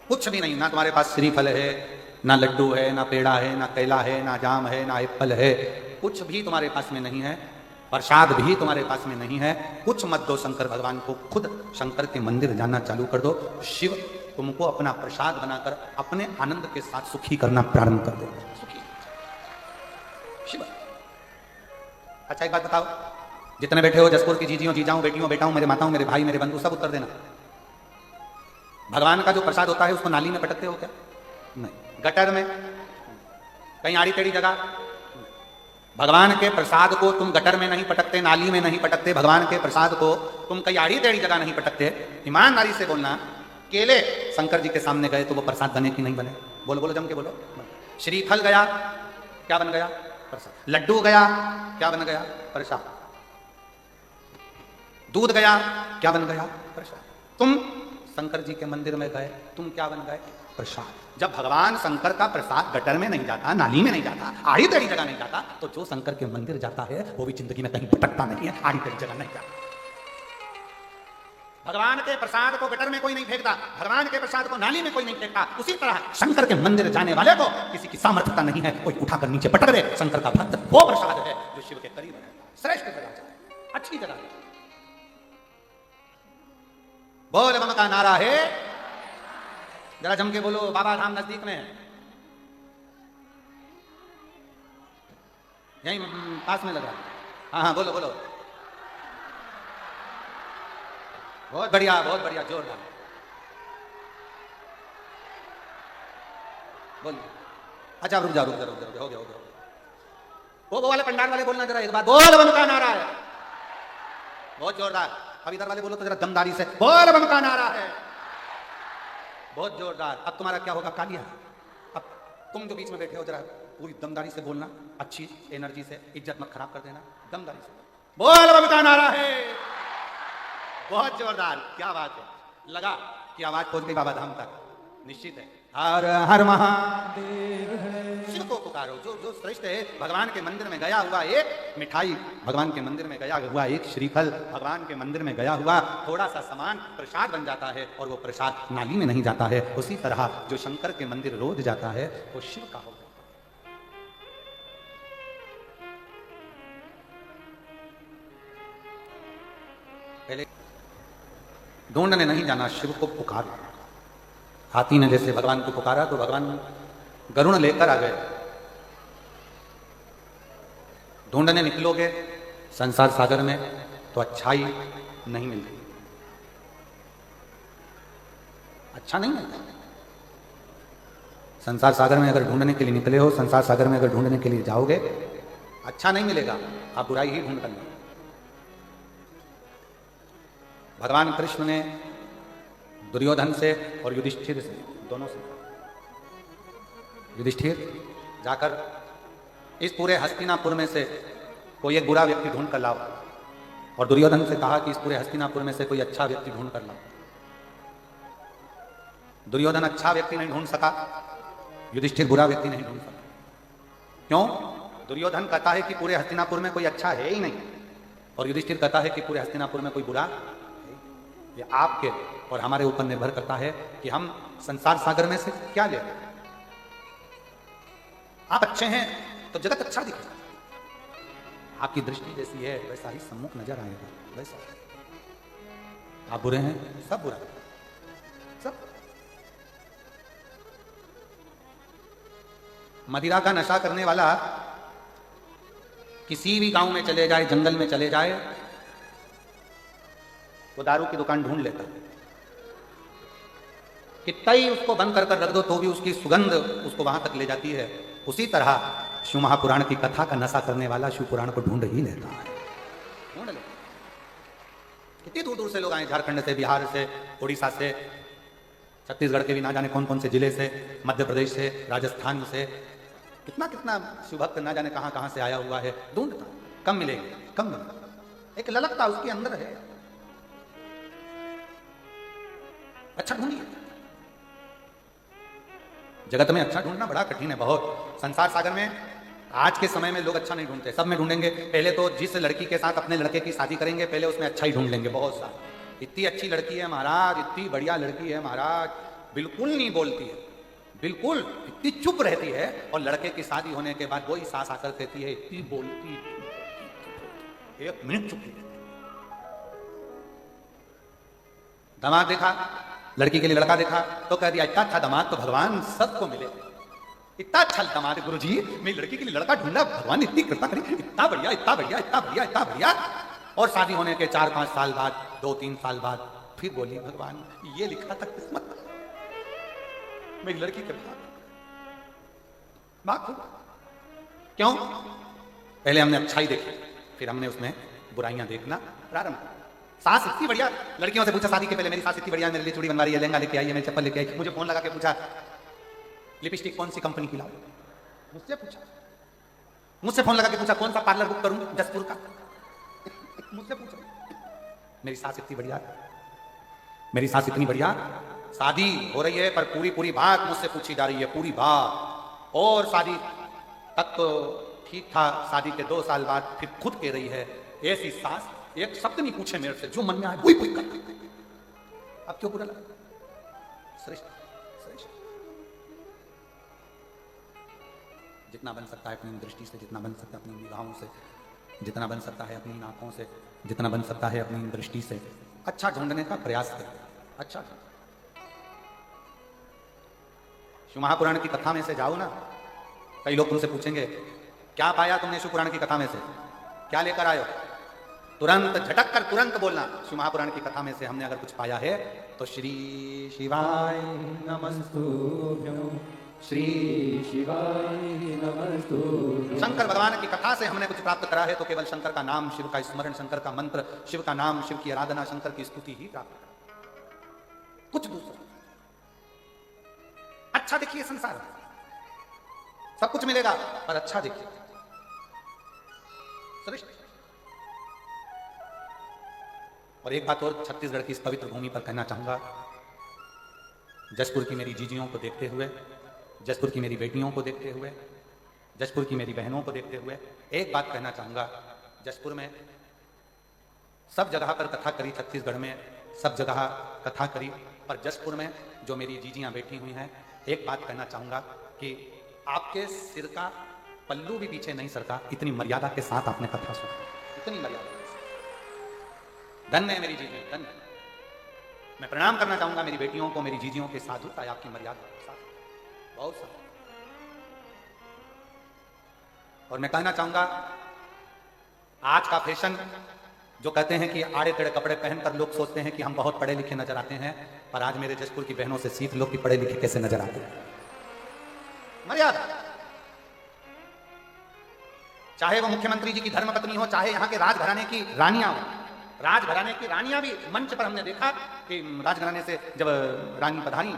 कुछ भी नहीं, ना तुम्हारे पास श्रीफल है, ना लड्डू है, ना पेड़ा है, ना केला है, ना जाम है, ना एप्पल है, कुछ भी तुम्हारे पास में नहीं है, प्रसाद भी तुम्हारे पास में नहीं है, कुछ मत दो शंकर भगवान को, खुद शंकर के मंदिर जाना चालू कर दो। शिव तुमको अपना प्रसाद बनाकर अपने आनंद के साथ सुखी करना प्रारंभ कर दो। सुखी शिव। अच्छा एक बात बताओ, जितने बैठे हो जसपुर की जीजियों जीजाओं बेटियों बेटाओं मेरे माताओं मेरे भाई मेरे बंधु सब उत्तर देना, भगवान का जो प्रसाद होता है उसको नाली में पटकते हो क्या? नहीं। गटर में, कहीं आड़ी टेढ़ी जगह? भगवान के प्रसाद को तुम गटर में नहीं पटकते, नाली में नहीं पटकते, भगवान के प्रसाद को तुम कहीं आड़ी टेढ़ी जगह नहीं पटकते। ईमानदारी से बोलना, केले शंकर जी के सामने गए तो वो प्रसाद बने कि नहीं बने? बोलो बोलो जम के बोलो। श्रीफल गया, क्या बन गया? प्रसाद। लड्डू गया, क्या बन गया? प्रसाद। दूध गया, क्या बन गया? प्रसाद। तुम शंकर जी के मंदिर में गए, तुम क्या बन गए? प्रसाद। जब भगवान शंकर का प्रसाद गटर में नहीं जाता, नाली में नहीं जाता, आड़ी टेढ़ी जगह नहीं जाता, तो जो शंकर के मंदिर जाता है वो भी जिंदगी में कहीं भटकता नहीं है, आड़ी टेढ़ी जगह नहीं जाता। भगवान के प्रसाद को गटर में कोई नहीं फेंकता, भगवान के प्रसाद को नाली में कोई नहीं फेंकता। उसी तरह शंकर के मंदिर जाने वाले को किसी की सामर्थ्यता नहीं है कोई उठाकर नीचे पटक दे। शंकर का भक्त वो प्रसाद है जो शिव के करीब है, श्रेष्ठ जगह है, अच्छी जगह है। बोल बम का नारा है, जरा जम के बोलो। बाबा धाम नजदीक में है, यहीं पास में लगा। हाँ हाँ बोलो बोलो। बहुत बढ़िया जोरदार बोलो। अच्छा रुक जाओ हो गया। वो वाले पंडाल वाले बोलना जरा एक बात, बोल बम का नारा है, बहुत जोरदार। अब इधर वाले बोलो तो जरा दमदारी से, बोल बम का नारा है, बहुत जोरदार। अब तुम्हारा क्या होगा? कालिया। अब तुम जो बीच में बैठे हो जरा पूरी दमदारी से बोलना, अच्छी एनर्जी से, इज्जत मत खराब कर देना, दमदारी से बोल बम का नारा है, बहुत जोरदार। क्या बात है, लगा कि आवाज पहुंच गई बाबा धाम तक, निश्चित है। हर हर महादेव है। शिव को पुकारो, जो श्रेष्ठ है। भगवान के मंदिर में गया हुआ एक मिठाई, भगवान के मंदिर में गया हुआ एक श्रीफल, भगवान के मंदिर में गया हुआ थोड़ा सा सामान प्रसाद बन जाता है, और वो प्रसाद नाली में नहीं जाता है। उसी तरह जो शंकर के मंदिर रोज जाता है वो शिव का होगा। पहले ढूंढने नहीं जाना, शिव को पुकारो। हाथी ने जैसे भगवान को पुकारा तो भगवान गरुड़ लेकर आ गए। ढूंढने निकलोगे संसार सागर में तो अच्छाई नहीं मिलती, अच्छा नहीं मिलता। संसार सागर में अगर ढूंढने के लिए निकले हो, संसार सागर में अगर ढूंढने के लिए जाओगे, अच्छा नहीं मिलेगा, आप बुराई ही ढूंढ करना। भगवान कृष्ण ने दुर्योधन से और युधिष्ठिर से, दोनों से, युधिष्ठिर जाकर इस पूरे हस्तिनापुर में से कोई एक बुरा व्यक्ति ढूंढ कर लाओ, और दुर्योधन से कहा कि इस पूरे हस्तिनापुर में से कोई अच्छा व्यक्ति ढूंढ कर लाओ। दुर्योधन अच्छा व्यक्ति नहीं ढूंढ सका, युधिष्ठिर बुरा व्यक्ति नहीं ढूंढ सका। क्यों? दुर्योधन कहता है कि पूरे हस्तिनापुर में कोई अच्छा है ही नहीं, और युधिष्ठिर कहता है कि पूरे हस्तिनापुर में कोई बुरा है। ये आपके और हमारे ऊपर निर्भर करता है कि हम संसार सागर में से क्या ले। आप अच्छे हैं तो जगत अच्छा दिखेगा, आपकी दृष्टि जैसी है वैसा ही सम्मुख नजर आएगा, वैसा। आप बुरे हैं, सब बुरा, सब। मदिरा का नशा करने वाला किसी भी गांव में चले जाए, जंगल में चले जाए, वो दारू की दुकान ढूंढ लेता है। कितना ही उसको बंद कर कर रख दो तो भी उसकी सुगंध उसको वहां तक ले जाती है। उसी तरह शिव महापुराण की कथा का नशा करने वाला शिव पुराण को ढूंढ ही लेता है, ढूंढ लेता। कितनी दूर दूर से लोग आए, झारखंड से, बिहार से, उड़ीसा से, छत्तीसगढ़ के भी ना जाने कौन कौन से जिले से, मध्य प्रदेश से, राजस्थान से, कितना कितना शिव भक्त ना जाने कहां कहां से आया हुआ है। ढूंढता, कम मिलेंगे, कम मिलेंगे। एक ललकता उसके अंदर है। अच्छा ढूंढिए। जगत में अच्छा ढूंढना बड़ा कठिन है, बहुत। संसार सागर में आज के समय में लोग अच्छा नहीं ढूंढते, सब में ढूंढेंगे। पहले तो जिस लड़की के साथ अपने लड़के की शादी करेंगे, पहले उसमें अच्छा ही ढूंढ लेंगे, बहुत सारा। इतनी अच्छी लड़की है महाराज, इतनी बढ़िया लड़की है महाराज, बिल्कुल नहीं बोलती है, बिल्कुल इतनी चुप रहती है, और लड़के की शादी होने के बाद वही सास आकर कहती है इतनी बोलती, एक मिनट चुप नहीं। दामाद देखा, लड़की के लिए लड़का देखा तो कह दिया इतना अच्छा दामाद तो भगवान सबको मिले, इतना अच्छा दामाद गुरुजी, मेरी लड़की के लिए लड़का ढूंढा, भगवान इतनी कृपा करी, इतना बढ़िया, इतना बढ़िया, इतना बढ़िया, इतना बढ़िया। और शादी होने के 4-5 साल बाद, 2-3 साल बाद फिर बोली भगवान ये लिखा था किस्मत, मेरी लड़की के बाद। क्यों? पहले हमने अच्छाई देखी, फिर हमने उसमें बुराइयां देखना प्रारंभ किया। सास इतनी बढ़िया, लड़कियों से पूछा शादी के पहले, मेरी सास इतनी बढ़िया, मेरे लिए चूड़ी बनवा रही है, लहंगा लेके आई है, मेरी चप्पल लेके आई। मुझे फोन लगा के पूछा लिपस्टिक कौन सी कंपनी की लाऊं, मुझसे पूछा। मुझसे फोन लगा के पूछा कौन सा पार्लर बुक करूं जसपुर का, मुझसे पूछा। मेरी सास इतनी बढ़िया, मेरी सास इतनी बढ़िया, शादी हो रही है पर पूरी पूरी बात मुझसे पूछी जा रही है, पूरी बात। और शादी तक तो ठीक था, शादी के 2 साल बाद फिर खुद कह रही है ऐसी सास एक शब्द नहीं पूछे मेरे से, जो मन में आए वही वही कर। अब क्यों बुरा लगा? श्रेष्ठ श्रेष्ठ। जितना बन सकता है अपनी दृष्टि से, जितना बन सकता है अपनी निगाहों से, जितना बन सकता है अपनी आंखों से, जितना बन सकता है अपनी दृष्टि से, अच्छा ढूंढने का प्रयास करें। अच्छा, शिव महापुराण की कथा में से जाओ ना, कई लोग तुमसे पूछेंगे क्या पाया तुमने शिव पुराण की कथा में से, क्या लेकर आयो, तुरंत झटक कर तुरंत बोलना। शिव महापुराण की कथा में से हमने अगर कुछ पाया है तो श्री शिवाय नमस्तुभ्यं, श्री शिवाय नमस्तुभ्यं। शंकर भगवान की कथा से हमने कुछ प्राप्त करा है तो केवल शंकर का नाम, शिव का स्मरण, शंकर का मंत्र, शिव का नाम, शिव की आराधना, शंकर की स्तुति ही प्राप्त करा, कुछ दूसरा। अच्छा देखिए संसार में सब कुछ मिलेगा, पर अच्छा देखिए, श्रेष्ठ। और एक बात और छत्तीसगढ़ की इस पवित्र भूमि पर कहना चाहूंगा, जसपुर की मेरी जीजियों को देखते हुए, जसपुर की मेरी बेटियों को देखते हुए, जसपुर की मेरी बहनों को देखते हुए एक बात कहना चाहूंगा। जसपुर में सब जगह पर कथा करी, छत्तीसगढ़ में सब जगह कथा करी, पर जसपुर में जो मेरी जीजियां बैठी हुई हैं, एक बात कहना चाहूंगा कि आपके सिर का पल्लू भी पीछे नहीं सरका, इतनी मर्यादा के साथ आपने कथा सुनी, इतनी मर्यादा। धन्य है मेरी जीजियां, धन्य। मैं प्रणाम करना चाहूंगा मेरी बेटियों को, मेरी जीजियों के साधुता है आपकी मर्यादा के साथ, बहुत सारा। और मैं कहना चाहूंगा आज का फैशन जो कहते हैं कि आड़े टेढ़े कपड़े पहनकर लोग सोचते हैं कि हम बहुत पढ़े लिखे नजर आते हैं, पर आज मेरे जसपुर की बहनों से सीख लो कि पढ़े लिखे कैसे नजर आते हैं। मर्यादा, चाहे वो मुख्यमंत्री जी की धर्मपत्नी हो, चाहे यहाँ के राजघराने की रानियां हो। राजघराने की रानियां भी मंच पर हमने देखा कि राजघराने से जब रानी पधारी,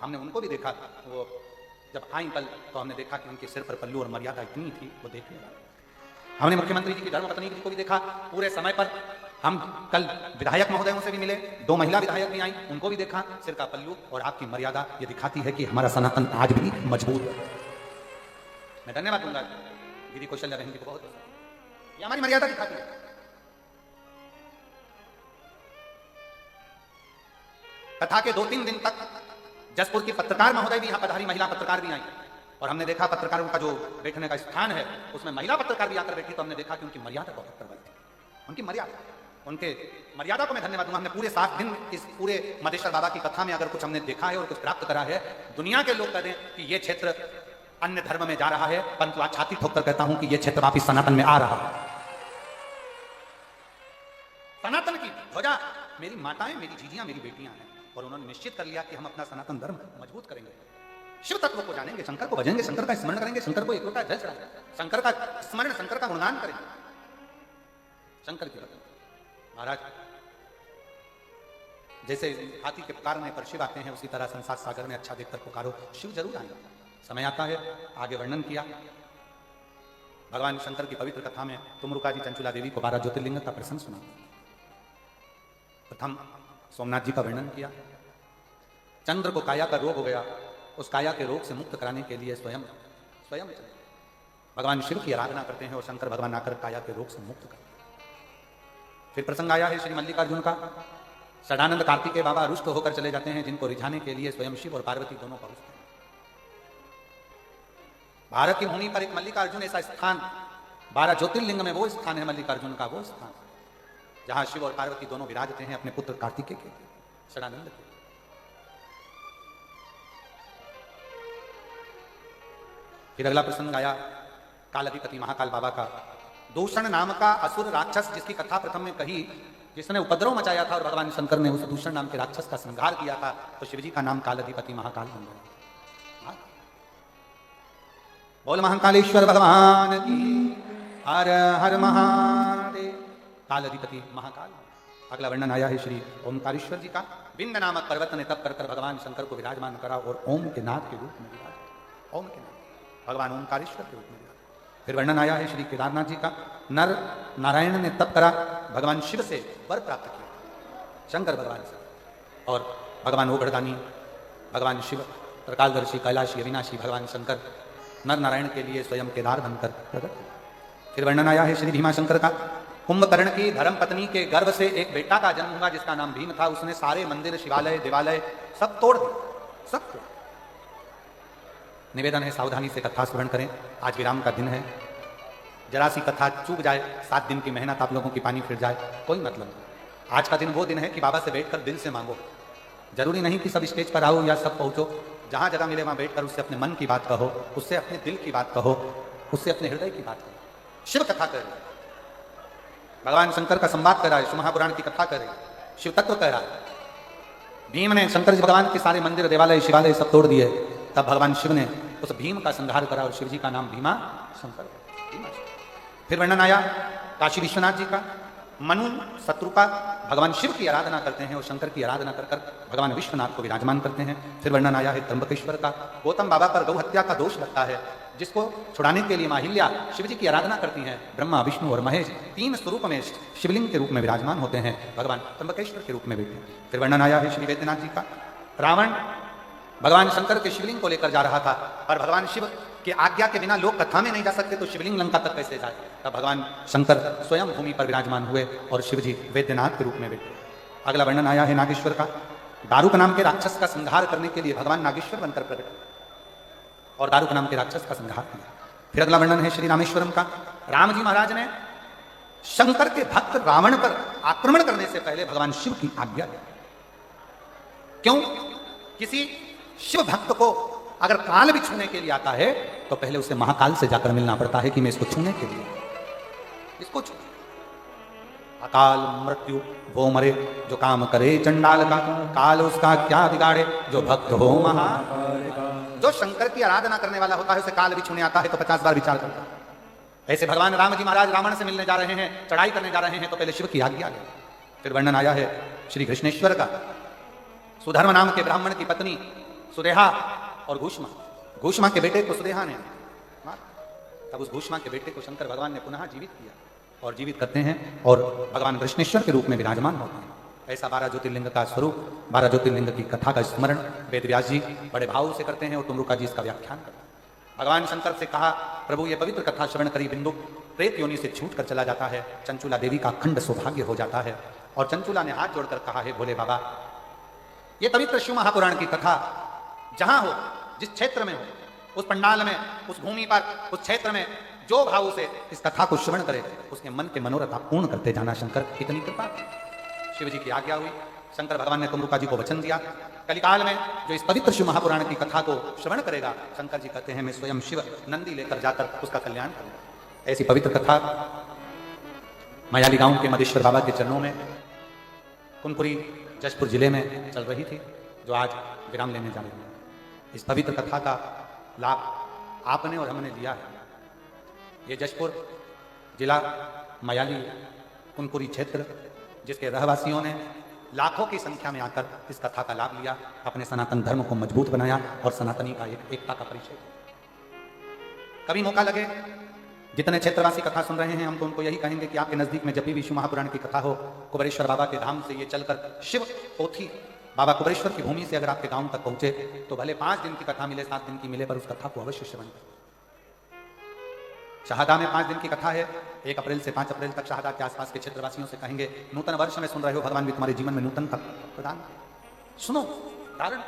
हमने उनको भी देखा, वो जब आई कल तो हमने देखा कि उनके सिर पर पल्लू और मर्यादा इतनी थी, वो देखने वाला। हमने मुख्यमंत्री जी की धर्मपत्नी को भी देखा पूरे समय पर। हम कल विधायक महोदयों से भी मिले, 2 महिला विधायक भी आई, उनको भी देखा। सिर का पल्लू और आपकी मर्यादा ये दिखाती है कि हमारा सनातन आज भी मजबूत है। मैं धन्यवाद दूंगा दीदी कौशल्या बहन जी को, बहुत ये हमारी मर्यादा दिखाती है। कथा के 2-3 दिन तक जसपुर की पत्रकार महोदय भी यहाँ पधारी, महिला पत्रकार भी आई, और हमने देखा पत्रकारों का जो बैठने का स्थान है उसमें महिला पत्रकार भी आकर बैठी, तो हमने देखा कि उनकी मर्यादा बहुत प्रबल थी, उनकी मर्यादा, उनके मर्यादा को मैं धन्यवाद दूंगा। हमने पूरे 7 दिन इस पूरे मदेश्वर बाबा की कथा में अगर कुछ हमने देखा है और कुछ प्राप्त करा है, दुनिया के लोग कह दें कि ये क्षेत्र अन्य धर्म में जा रहा है, परंतु आज छाती ठोककर कहता हूं कि यह क्षेत्र वापिस सनातन में आ रहा है। सनातन की ध्वजा मेरी माताएं, मेरी जीजियां, मेरी बेटियां हैं, और उन्होंने निश्चित कर लिया कि हम अपना सनातन धर्म मजबूत करेंगे, शिव तत्व को जानेंगे, शंकर को भजेंगे, शंकर का स्मरण करेंगे, शंकर को एक लोटा जल चढ़ाएंगे, शंकर का स्मरण, शंकर का गुणगान करेंगे, शंकर की रत्न। महाराज जैसे हाथी के पुकारने पर शिव आते हैं, उसी तरह संसार सागर में अच्छा देखकर पुकारो, शिव जरूर आएगा। समय आता है, आगे वर्णन किया भगवान शंकर की पवित्र कथा में। तुमरुका जी चंचुला देवी को 12 ज्योतिर्लिंग का प्रसंग सुना। प्रथम सोमनाथ जी का वर्णन किया। चंद्र को काया का रोग हो गया, उस काया के रोग से मुक्त कराने के लिए स्वयं भगवान शिव की आराधना करते हैं और शंकर भगवान आकर काया के रोग से मुक्त करते हैं। फिर प्रसंग आया है श्री मल्लिकार्जुन का। षडानंद कार्तिकेय बाबा रुष्ट होकर चले जाते हैं, जिनको रिझाने के लिए स्वयं शिव और पार्वती दोनों पहुंचते हैं। भारत की भूमि पर एक मल्लिकार्जुन ऐसा स्थान, 12 ज्योतिर्लिंग में वो स्थान है मल्लिकार्जुन का, वो स्थान जहां शिव और पार्वती दोनों विराजते हैं अपने पुत्र कार्तिकेय के, षडानंद के। फिर अगला प्रसंग आया काल अधिपति महाकाल बाबा का। दूषण नाम का असुर राक्षस जिसकी कथा प्रथम में कही, जिसने उपद्रव मचाया था और भगवान शंकर ने उस दूषण नाम के राक्षस का संहार किया था, तो शिवजी का नाम काल अधिपति महाकाल बन गया। बोल महाकालेश्वर भगवान की हर हर महादेव। काल अधिपति महाकाल। अगला वर्णन आया है श्री ओमकारेश्वर जी का। विंध्य नामक पर्वत ने तप कर भगवान शंकर को विराजमान करा और ओम के नाथ के रूप में विराज, ओम के नाथ भगवान ओमकारेश्वर के रूप में विराज। फिर वर्णन आया है श्री केदारनाथ जी का। नर नारायण ने तप करा, भगवान शिव से वर प्राप्त किया, शंकर भगवान से, और भगवान ओघड़दानी, भगवान शिव, त्रिकालदर्शी, कैलाशी, अविनाशी भगवान शंकर नर नारायण के लिए स्वयं केदार बनकर प्रकट। फिर वर्णन आया है श्री भीमाशंकर का। कुंभकर्ण की धर्म पत्नी के गर्भ से एक बेटा का जन्म हुआ जिसका नाम भीम था। उसने सारे मंदिर, शिवालय, देवालय सब तोड़ दिए, सब तोड़। निवेदन है सावधानी से कथा श्रवण करें, आज विराम का दिन है। जरा सी कथा चूक जाए, 7 दिन की मेहनत आप लोगों की पानी फिर जाए, कोई मतलब नहीं। आज का दिन वो दिन है कि बाबा से बैठकर दिल से मांगो। जरूरी नहीं कि सब स्टेज पर आओ या सब पहुंचो, जहां जगह मिले वहां बैठकर उससे अपने मन की बात कहो, उससे अपने दिल की बात कहो, उससे अपने हृदय की बात कहो। शिव कथा कर रहे, भगवान शंकर का संवाद कर रहा है, शिव महापुराण की कथा कर रहे, शिव तत्व कह रहा है। भीम ने शंकर जी भगवान के सारे मंदिर, देवालय, शिवालय सब तोड़ दिए, तब भगवान शिव ने उस भीम का संहार करा और शिव जी का नाम भीमा शंकर। फिर वर्णन आया काशी विश्वनाथ जी का। मनु शत्रुपा भगवान शिव की आराधना करते हैं और शंकर की आराधना कर कर भगवान विश्वनाथ को विराजमान करते हैं। फिर वर्णन आया है त्र्यंबकेश्वर का। गौतम बाबा पर गौ हत्या का दोष लगता है, जिसको छुड़ाने के लिए माहिल्या शिव जी की आराधना करती हैं। ब्रह्मा, विष्णु और महेश 3 स्वरूप में शिवलिंग के रूप में विराजमान होते हैं, भगवान त्र्यंबकेश्वर के रूप में बैठे हैं। फिर वर्णन आया है श्री वैद्यनाथ जी का। रावण भगवान शंकर के शिवलिंग को लेकर जा रहा था, और भगवान शिव की आज्ञा के बिना लोग कथा में नहीं जा सकते, तो शिवलिंग लंका तक कैसे जाए। तब भगवान शंकर स्वयं भूमि पर विराजमान हुए और शिवजी वैद्यनाथ के रूप में बैठे। अगला वर्णन आया है नागेश्वर का। दारुक नाम के राक्षस का संहार करने के लिए भगवान नागेश्वर बनकर प्रकट और दारुक नाम के राक्षस का संहार किया। फिर अगला वर्णन है श्री रामेश्वरम का। राम जी महाराज ने शंकर के भक्त रावण पर आक्रमण करने से पहले भगवान शिव की आज्ञा दी। क्यों? किसी शिव भक्त को अगर काल भी छूने के लिए आता है तो पहले उसे महाकाल से जाकर मिलना पड़ता है कि मैं इसको छूने के लिए, इसको छू। अकाल मृत्यु वो मरे जो काम करे चंडाल का, काल उसका क्या बिगाड़े जो भक्त हो महा। जो शंकर की आराधना करने वाला होता है उसे काल भी छूने आता है तो 50 बार विचार करता है। ऐसे भगवान राम जी महाराज रावण से मिलने जा रहे हैं, चढ़ाई करने जा रहे हैं, तो पहले शिव की आज्ञा ले। फिर वर्णन आया है श्री कृष्णेश्वर का। सुधर्म नाम के ब्राह्मण की पत्नी सुदेहा और घूष्मा, घूष्मा के बेटे को सुदेहा ने मारा। तब उस घूष्मा के बेटे को शंकर भगवान ने पुनः जीवित किया और जीवित करते हैं और भगवान कृष्णेश्वर के रूप में विराजमान होते हैं। ऐसा 12 ज्योतिर्लिंग का स्वरूप, 12 ज्योतिर्लिंग की कथा का स्मरण वेद व्यास जी बड़े भाव से करते हैं और तुमरुका जी इसका व्याख्यान करते हैं। भगवान शंकर से कहा, प्रभु ये पवित्र कथा श्रवण करी बिंदु प्रेत योनि से छूट कर चला जाता है, चंचुला देवी का अखंड सौभाग्य हो जाता है। और चंचुला ने हाथ जोड़कर कहा है, भोले बाबा ये पवित्र शिव महापुराण की कथा जहां हो, जिस क्षेत्र में हो, उस पंडाल में, उस भूमि पर, उस क्षेत्र में जो भाव से इस कथा को श्रवण करे उसके मन के मनोरथ आप पूर्ण करते जाना। शंकर इतनी कृपा। शिव जी की आज्ञा हुई, शंकर भगवान ने कुम्भका जी को वचन दिया, कलिकाल में जो इस पवित्र शिव महापुराण की कथा को श्रवण करेगा, शंकर जी कहते हैं मैं स्वयं शिव नंदी लेकर जाकर उसका कल्याण करूंगा। ऐसी पवित्र कथा मयाली गांव के मदेश्वर बाबा के चरणों में कुनकुरी जशपुर जिले में चल रही थी, जो आज विराम लेने जा रही है। इस पवित्र कथा का लाभ आपने और हमने लिया है। ये जशपुर जिला मयाली कुनकुरी क्षेत्र, जिसके रहवासियों ने लाखों की संख्या में आकर इस कथा का लाभ लिया, अपने सनातन धर्म को मजबूत बनाया और सनातनी का एकता का परिचय। कभी मौका लगे, जितने क्षेत्रवासी कथा सुन रहे हैं, हम तो उनको यही कहेंगे कि आपके नजदीक में जब भी विष्णु महापुराण की कथा हो, कुबेरेश्वर बाबा के धाम से ये चलकर शिव पोथी बाबा कुबेरेश्वर की भूमि से अगर आपके गांव तक पहुंचे तो भले 5 दिन की कथा मिले, 7 दिन की मिले, पर उस कथा को अवश्य श्रवण करें। शहादा में 5 दिन की कथा है। 1 अप्रैल से 5 अप्रैल तक शहादा के आसपास के क्षेत्रवासियों से कहेंगे, नूतन वर्ष में सुन रहे हो, भगवान भी तुम्हारे जीवन में नूतन का प्रदान, सुनो, कारण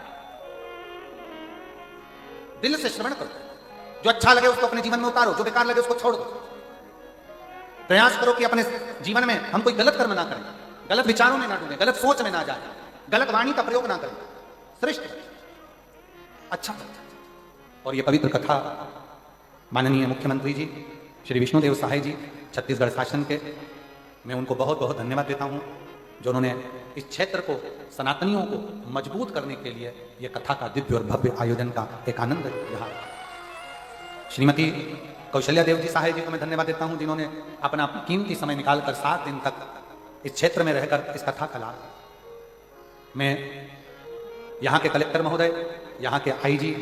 दिल से श्रवण करो, जो अच्छा लगे उसको अपने जीवन में उतारो, जो बेकार लगे उसको छोड़ दो। प्रयास करो कि अपने जीवन में हम कोई गलत कर्म ना करें, गलत विचारों में ना डूबे, गलत सोच में ना जाए, गलत वाणी का प्रयोग ना करें, श्रेष्ठ अच्छा। और ये पवित्र कथा माननीय मुख्यमंत्री जी श्री विष्णुदेव सहाय जी छत्तीसगढ़ शासन के, मैं उनको बहुत बहुत धन्यवाद देता हूं, जो उन्होंने इस क्षेत्र को, सनातनियों को मजबूत करने के लिए यह कथा का दिव्य और भव्य आयोजन का एक आनंद यहाँ। श्रीमती कौशल्या देव जी सहाय जी को मैं धन्यवाद देता हूं, जिन्होंने अपना कीमती समय निकालकर 7 दिन तक इस क्षेत्र में रहकर इस कथा का लाभ। मैं यहाँ के कलेक्टर महोदय, यहाँ के आईजी,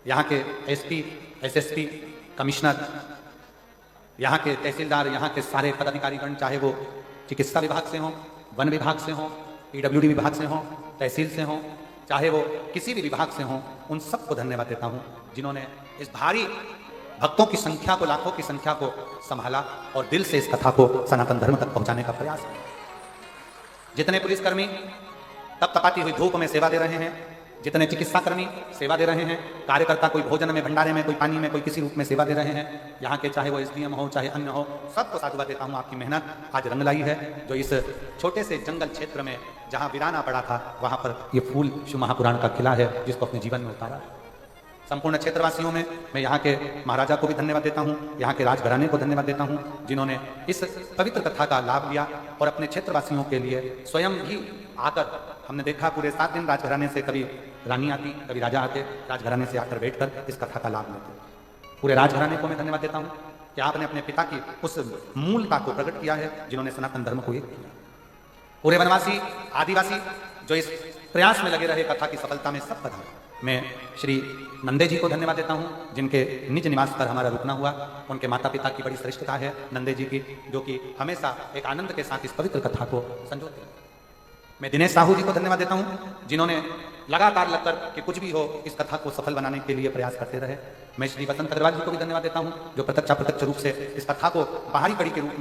यहाँ के एसपी, एसएसपी, कमिश्नर, यहाँ के तहसीलदार, यहाँ के सारे पदाधिकारीगण, चाहे वो चिकित्सा विभाग से हों, वन विभाग से हों, पीडब्ल्यूडी विभाग से हों, तहसील से हों, चाहे वो किसी भी विभाग से हों, उन सबको धन्यवाद देता हूँ, जिन्होंने इस भारी भक्तों की संख्या को, लाखों की संख्या को संभाला और दिल से इस कथा को सनातन धर्म तक पहुंचाने का प्रयास किया। जितने पुलिसकर्मी तप तपाती हुई धूप में सेवा दे रहे हैं, जितने चिकित्साकर्मी सेवा दे रहे हैं, कार्यकर्ता कोई भोजन में, भंडारे में, कोई पानी में, कोई किसी रूप में सेवा दे रहे हैं, यहाँ के चाहे वो एसडीएम हो, चाहे अन्य हो, सबको साधुवाद देता हूँ। आपकी मेहनत आज रंग लाई है, जो इस छोटे से जंगल क्षेत्र में जहाँ वीराना पड़ा था, वहाँ पर ये फूल शिव महापुराण का किला है, जिसको अपने जीवन में उतारा। संपूर्ण क्षेत्रवासियों में मैं यहाँ के महाराजा को भी धन्यवाद देता हूँ, यहाँ के राजघराने को धन्यवाद देता हूँ, जिन्होंने इस पवित्र कथा का लाभ लिया और अपने क्षेत्रवासियों के लिए स्वयं भी आकर, हमने देखा पूरे 7 दिन राजघराने से कभी रानी आती, कभी राजा आते, राजघराने से आकर बैठकर इस कथा का लाभ लेते। पूरे राजघराने को मैं धन्यवाद देता हूँ कि आपने अपने पिता की उस मूलता को प्रकट किया है, जिन्होंने सनातन धर्म को एक किया। पूरे वनवासी, आदिवासी जो इस प्रयास में लगे रहे कथा की सफलता में सब पधारे। मैं श्री नंदे जी को धन्यवाद देता हूं, जिनके निज निवास पर हमारा रुकना हुआ। उनके माता पिता की बड़ी श्रेष्ठता है नंदे जी की, जो कि हमेशा एक आनंद के साथ इस पवित्र कथा को संजोते हैं। मैं दिनेश साहू जी को धन्यवाद देता हूं, जिन्होंने लगातार लगकर कि कुछ भी हो इस कथा को सफल बनाने के लिए प्रयास करते रहे। मैं श्री वसंत अग्रवाल जी को भी धन्यवाद देता हूं, जो प्रत्यक्ष अप्रत्यक्ष रूप से इस कथा को बाहरी कड़ी के रूप में